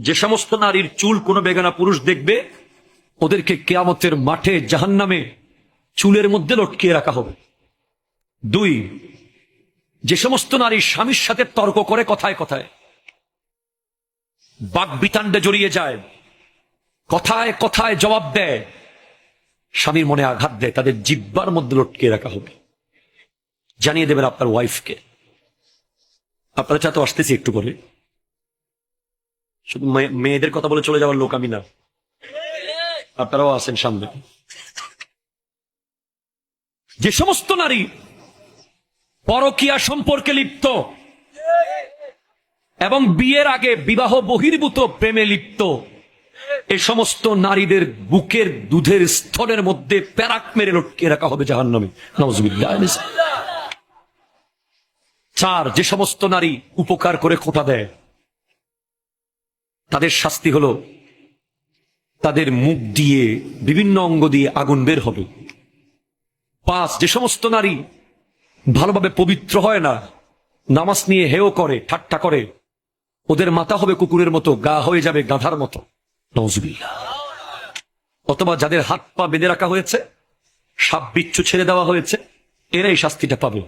যে সমস্ত নারীর চুল কোনো বেগানা পুরুষ দেখবে ওদেরকে কিয়ামতের মাঠে জাহান্নামে চুলের মধ্যে লটকিয়ে রাখা হবে। 2, যে সমস্ত নারী স্বামীর সাথে তর্ক করে কথায় কথায় বাকবিতান্ডে জড়িয়ে যায়, কথায় কথায় জবাব দেয়, স্বামীর মনে আঘাত দেয়, তাদের জিহ্বার মধ্যে লটকিয়ে রাখা হবে। জানিয়ে দেবেন আপনার ওয়াইফকে। আপনারা চা তো আসতেছি একটু পরে, শুধু মেয়েদের কথা বলে চলে যাওয়ার লোক আমি না, আপনারাও আছেন সামনে। যে সমস্ত নারী পরকীয়া সম্পর্কে লিপ্ত এবং বিয়ের আগে বিবাহ বহির্ভূত প্রেমে লিপ্ত, এ সমস্ত নারীদের বুকের দুধের স্তরের মধ্যে প্যারাক মেরে লটকিয়ে রাখা হবে জাহান্নামে। নাউজুবিল্লাহ। 4, যে সমস্ত নারী উপকার করে খোঁটা দেয় তাদের শাস্তি হলো তাদের মুখ দিয়ে বিভিন্ন অঙ্গ দিয়ে আগুন বের হবে। 5, যে সমস্ত নারী ভালোভাবে পবিত্র হয় না, নামাজ নিয়ে হেও করে, ঠাট্টা করে, ওদের মাথা হবে কুকুরের মতো, গা হয়ে যাবে গাধার মতো। নাউজুবিল্লাহ। অথবা যাদের হাত পা বেঁধে রাখা হয়েছে, সাপ বিচ্ছু ছেড়ে দেওয়া হয়েছে, এরাই শাস্তিটা পাবে।